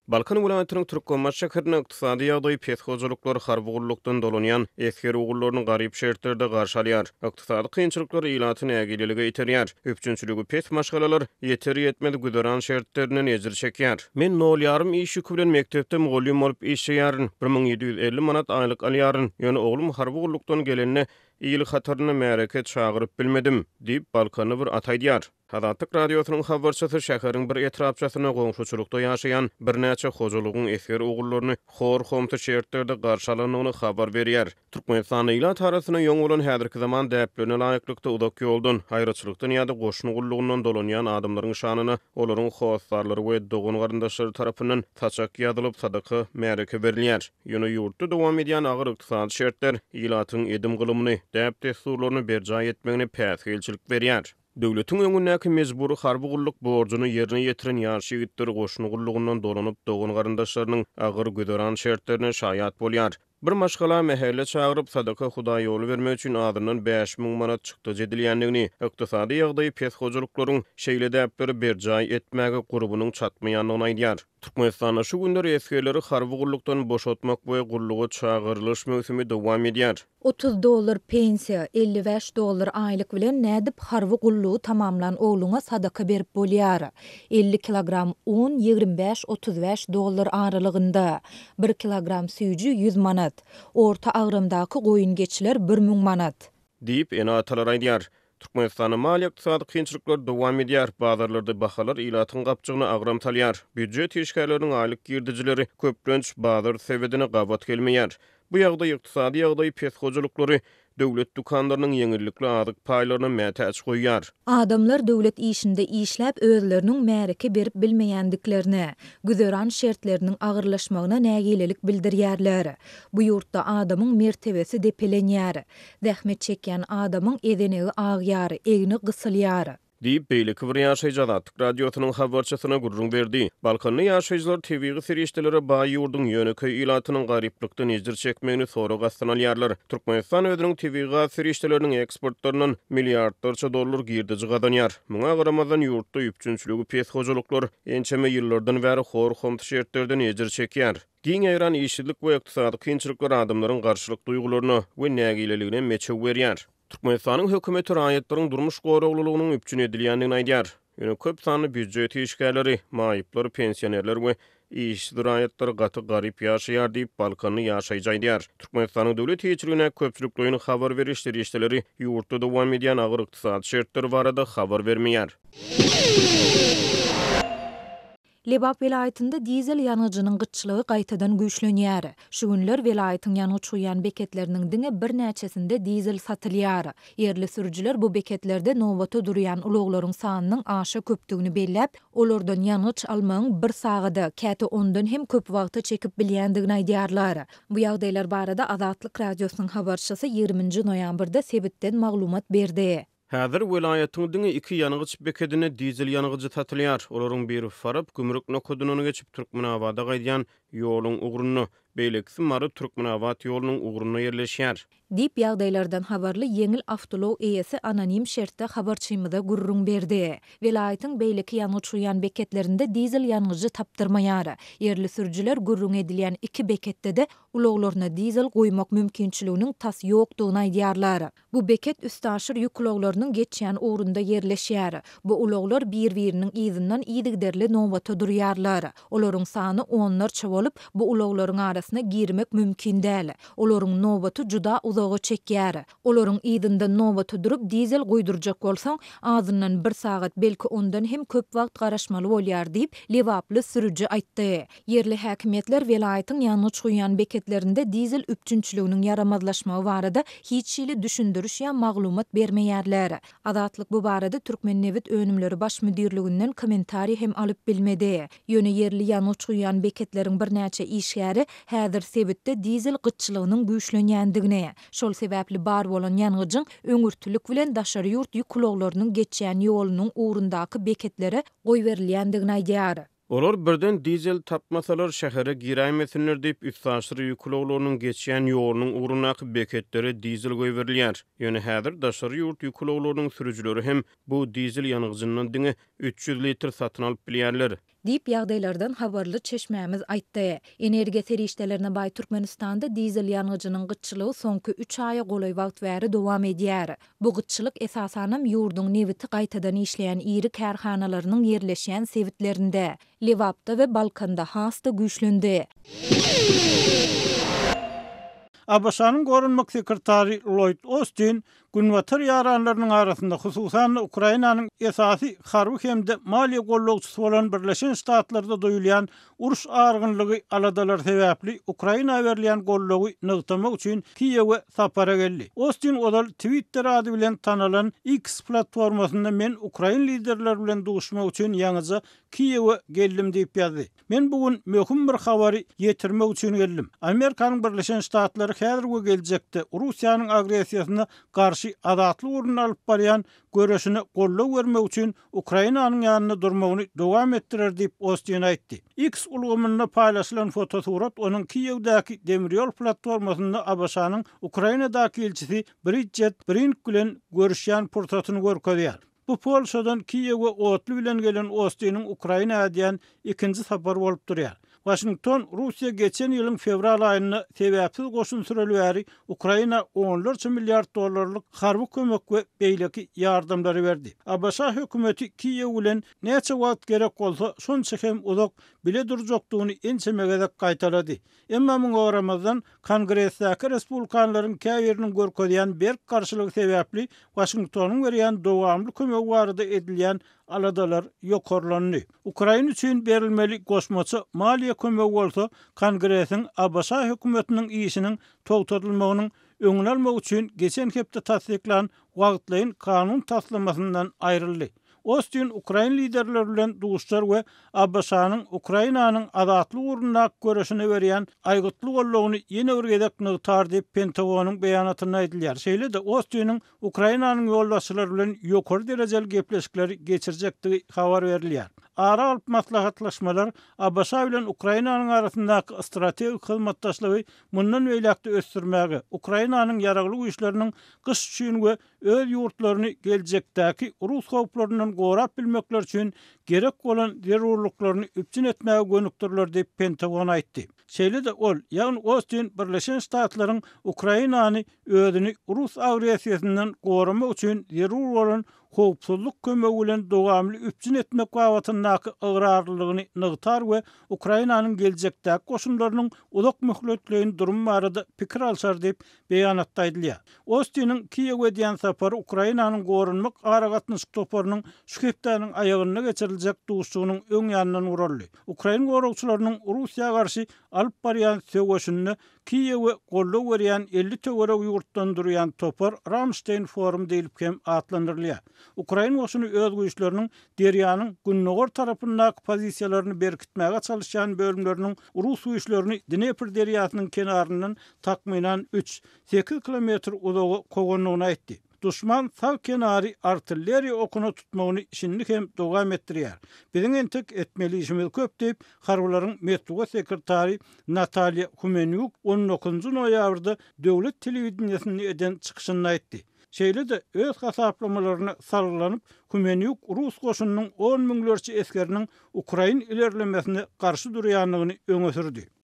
Balkan vilayatynyň Türkmenbaş şäherine ykdysady ýagdaý peshojalyklar harbugurlukdan dolanýan esker ugullaryny garyp şertlerde garşy alýar. Ykdysady kynçylyklar ilatyny ägilelige iterýär. Üpçünçüligi pes maşgalalar ýeteri ýetmedi güderan şertlerinden ejir çekýär. Men 0,5 iş ýükü bilen mekdepde mugallim bolup işleýäryn. 1750 manat aýlyk alýaryn. Ýöne oglum harbugurlukdan gelenine ýyly hataryny märeke çagyryp bilmedim diýip Balkany bir ataýdýar. Hadatlyk radiosynyň habarçysy şäheriň bir etrapçasyna goňşuçulukda ýaşaýan birnäçe hojalygyň eser ugullaryny hor homty şertlerde garşy alanyny habar berýär. Türkmenistan ýylat arasyna ýoň bolan häzirki zaman däplerine laýyklykda udak ýoldan, haýraçylykdan ýa-da goşun ugullugynyň dolanýan adamlaryň şanyny olaryň howsarlary we dogun garyndaşlary tarapyndan taçak ýadylyp sadaka märeke berilýär. Ýöne ýurtda dowam edýän agyr ykdysady şertler ýylatyň edim gylymy, däp desturlaryny berja etmegine päsgelçilik berýär. Döwletiň öňündäki mejburi harbugurluk borcuny ýerine ýetiren ýaşy ýigitler goşun ugullugynyň dolanyp dogun garyndaşlarynyň agyr güderan şertlerine şaýat bolýar. Bir maşgala mehelle çagyryp sadaka Hudaý ýoly bermek üçin adından 5000 manat çykdy jedilýändigini, ykdysady ýagdaý peshojalyklaryň şeýle däpleri berjaý etmäge gurubunyň çatmaýanlygyny aýdýar. Türkmenistanda şu günler eskerleri harbugurlukdan boşaltmak we gurlugy çagyrylyş mösümi dowam edýär. $30 pensiya, $55 aýlyk bilen nädip harby gullugy tamamlan ogluňa sadaka berip bolýar. 50 kilogram un $25-35 aralygynda, 1 kilogram süýji 100 manat, orta agrymdaky goýun geçiler 1000 manat. Diýip ene atalar aýdýar. Türkmenistanyň maliýe ykdysady kynçylyklar dowam edýär. Bazarlarda bahalar ilatyň gapçygyny agram talýar. Büdjet işgärleriniň aýlyk girdijileri köplenç bazar sebedine gabat gelmeýär. Bu ýagdaý ykdysady ýagdaý peshojalyklary döwlet dukanlarynyň ýeňillikli adyk paýlaryna mätäç goýýar. Adamlar döwlet işinde işläp özleriniň märeke berip bilmeýändiklerini, güzeran şertleriniň agyrlaşmagyna nägilelik bildirýärler. Bu ýurtda adamyň mertebesi depelenýär. Zähmet çekýän adamyň edenegi agyýar, egni gysylýar. Diýip beýleki bir ýaşaýjylar radiosynyň habarçysyna gurrun berdi. Balkany ýaşaýjylar TV-ge serişdelere baý ýurdun ýöneköy ilatynyň garyplykdan ejir çekmegini soraw gastan alýarlar. Türkmenistan özüniň TV-ge serişdeleriniň eksportlarynyň milliardlarça dollar girdiji gadanýar. Muňa garamazdan ýurtda üpçünçüligi peshojalyklar ençeme ýyllardan bäri hor homty şertlerden ejir çekýär. Giň ýaran işçilik we ykdysady kynçylyklar adamlaryň garşylyk duýgularyny we nägileligine meçe berýär. Türkmenistanyň hökümeti raýatlaryň durmuş goraglylygynyň üpçün edilýändigini aýdýar. Ýöne köp sanly büdjet işgärleri, maýyplar, pensionerler we işçi raýatlar gaty garyp ýaşaýar diýip Balkany ýaşaýjy aýdýar. Türkmenistanyň döwlet ýetirine köpçülikleriniň habar berişleri işleri ýurtda dowam edýän agyr ykdysady şertler barada habar bermeýär. Lebap vilayetinde dizel ýanyjynyň gyçylygy gaýtadan güýçlenýär. Şu günler vilayetyň ýanygy çuýan beketleriniň diňe bir näçesinde dizel satylýar. Yerli sürüjüler bu beketlerde nowbata durýan ulaglaryň sanynyň aşa köpdigini belläp, olardan ýanyç almagyň bir sagada, käte ondan hem köp wagta çekip bilýändigini aýdýarlar. Bu ýagdaýlar barada Azatlyk radiosynyň habarçysy 20 noýambrda sebitden maglumat berdi. Häzir welaýatyň diňe 2 ýanygyç beketine dizel ýanygyjy satylýar. Olaryň biri Farap gümrük nokodunyny geçip Türkmenabada gaýdýan ýoluň ugruny, beýlekisi Mary Türkmenabad ýolunyň ugruny ýerleşýär. Dip ýagdaýlardan habarly yeňil awtolog eýesi anonim şertde habarçymyda gurrun berdi. Welaýatyň beýleki ýanygy çuýan beketlerinde dizel ýanygyjy tapdyrmaýar. Yerli sürüjüler gurrun edilýän 2 beketde de ulaglaryna dizel goýmak mümkinçiliginiň tas ýokdugyny aýdýarlar. Bu beket üstaşyr ýük ulaglarynyň geçýän ugrunda ýerleşýär. Bu ulaglar bir-biriniň izinden iýdigderli nowbata durýarlar. Olaryň sany onlarça bolup bu ulaglaryň arasyna girmek mümkin däl. Olaryň nowbaty juda uzağa çekýär. Olaryň iýdinde nowbata durup dizel goýdurjak bolsaň, azyndan 1 sagat belki ondan hem köp wagt garaşmaly bolýar diýip Lewaply sürüji aýtdy. Yerli häkimetler welaýatyň ýanygy çuýan beketlerinde dizel üpçünçüliginiň yaramazlaşmagy barada hiç şeýle düşündürüş ýa maglumat bermeýärler. Azatlyk bu barada Türkmennewit önümleri baş müdirliginden kommentari hem alyp bilmedi. Ýöne yerli ýanygy çuýan beketleriň bir näçe işgäri häzir sebitde dizel gyçylygynyň güýçlenýändigini, şol sebäpli bar bolan ýanygyjyň öňürtülik bilen daşary ýurt ýük ulaglarynyň geçýän ýolunyň ugrundaky beketlere goý berilýändigini aýdýar. Olar birden dizel tapmasalar şähere giräýmesinler diýip üstsaşry ýüklowlarynyň geçýän ýolunyň urunaky beketleri dizel goýberilýär. Ýöne häzir daşary ýurt ýüklowlarynyň sürüjüleri hem bu dizel ýanygyjynyň diňe 300 litr satyn alyp bilýärler. Dip ýagdaýlardan habarly çeşmämiz aýtdy. Energiýa serişdelerine baý Türkmenistanda dizel ýanygyjynyň gyçylygy soňky 3 aýa golay wagt bäri dowam edýär. Bu gyçylyk esasanam ýurduň nebiti gaýtadan işleýän iri kärhanalarynyň ýerleşýän sewitlerinde, Lewapda we Balkanda hasta güýçlendi. Abaşanyň gorunmak sekretary Lloyd Austin günwatar ýaranlarynyň arasynda hususan Ukrainanyň esasy harby hemde maliýe gollagçysy bolan Birleşen Ştatlarda doýulýan uruş argynlygy aladalar sebäpli Ukraina berilýän gollagy nygtamak üçin Kiýewe sapara geldi. Austin odal Twitter ady bilen tanalan X platformasynda men Ukraina liderleri bilen duguşmak üçin ýaňyja Kiýewe geldim diýip ýazdy. Men bugün möhüm bir habary ýetirmek üçin geldim. Amerikanyň Birleşen Ştatlary häzirgi geljekde Russiýanyň agresiýasyna garşy adatly urun alyp barýan göreşine gollaw bermek üçin Ukrainanyň ýanyna durmagyny dowam etdirer diýip Austin aýtdy. X ulgamynda paýlaşylan fotosurat onuň Kiýewdäki demiryol platformasynda Abaşanyň Ukrainadaky elçisi Bridget Brink bilen görüşýän pursatyny görkezýär. Bu Polşadan Kiýewe otly bilen gelen Austin'in Ukraina diýen ikinji sapar bolup durýar. Washington Russiya geçen ýylyň fevral aýyna sebäpsiz goşun sürelýäri Ukraina $10 milyar dollarlyk harby kömek we beýleki ýardamlary berdi. Abaşa hökümeti Kiýew bilen näçe wagt gerek bolsa şonça hem uzak bile durjakdygyny ençemegede gaýtalady. Emma muňa garamazdan Kongresdäki respublikanlaryň käýeriniň görkezýän berk garşylygy sebäpli Washingtonyň berýän dowamly kömek barada edilýän aladalar ýokarlandy. Ukraina üçin berilmeli goşmaça maliýe kömegi bolsa Kongresiň Abaşa hökümetiniň işiniň togtatylmagynyň öňüne almak üçin geçen hepde tasdiklan wagtlaýyn kanun taslamasyndan aýryldy. Austin Ukraina liderleri bilen duguşlar we Abaşanyň Ukrainanyň adatly urunak göreşine berýän aýgytly gollagyny ýene bir gedek nygtar diýip Pentagonyň beýanatynda aýdylýar. Şeýle de Austin'in Ukrainanyň ýoldaşçylary bilen ýokary derejeli gepleşikleri geçirjektigi habar berilýär. Ara alyp maslahatlaşmalar Abaşa bilen Ukrainanyň arasyndaky strategik hyzmatdaşlygy mundan beýlekde ösdürmäge, Ukrainanyň ýaragly güýçleriniň gyş üçin we öz ýurtlaryny geljekdäki Rus howplarynyň gorap bilmekler üçin gerek bolan zerurlyklaryny üpçün etmäge gönükdirler diýip Pentagon aýtdy. Şeýle de ol, ýagny Austin Birleşen Ştatlaryň Ukrainany özüni Rus agresiýasynyň goramak üçin zerur bolan howpsuzlyk kömegi bilen dowamly üpçün etmek wagtyndaky ıgrarlygyny nygtar we Ukrainanyň geljekdäki goşunlarynyň uzak möhletleýän durum barada pikir alşar diýip beýanatda aýdylýar. Austin'in Kiýewe diýen sapary Ukrainanyň gorunmak aragatnyşyk toparynyň şu hepdäniň aýagyna geçiriljek duguşçygynyň öň ýanyna uraldy. Ukraina gorugçylarynyň Russiýa garşy alyp barýan söwgeşini Kiýewe gollaw berýän 50 töwerek ýurtdan durýan topar Ramstein forum diýilip hem atlandyrylýar. Ukraina goşuny öz güýçleriniň derýanyň günnäger tarapyndaky pozisiýalaryny berkitmäge çalışýan bölümleriniň Rus güýçlerini Dnepr derýasynyň kenaryndan takmynan 3-8 kilometr uzaga koganlygyny aýtdy. Düşman sağ kenary artilleriýa okuna tutmagyny şinlik hem dowam etdirýär. Biziň entek etmeli işimiz köp diýip harbylaryň metbuat sekretary Natalya Humenyuk 19 noýabrda döwlet telewizionyny eden çykyşynda aýtdy. Şeýle de öz hasaplamalarına sarylanyp Humenyuk Rus goşunynyň 10 miňlerçe eskeriniň Ukraina ilerlemesine garşy durýanlygyny öňe sürdi.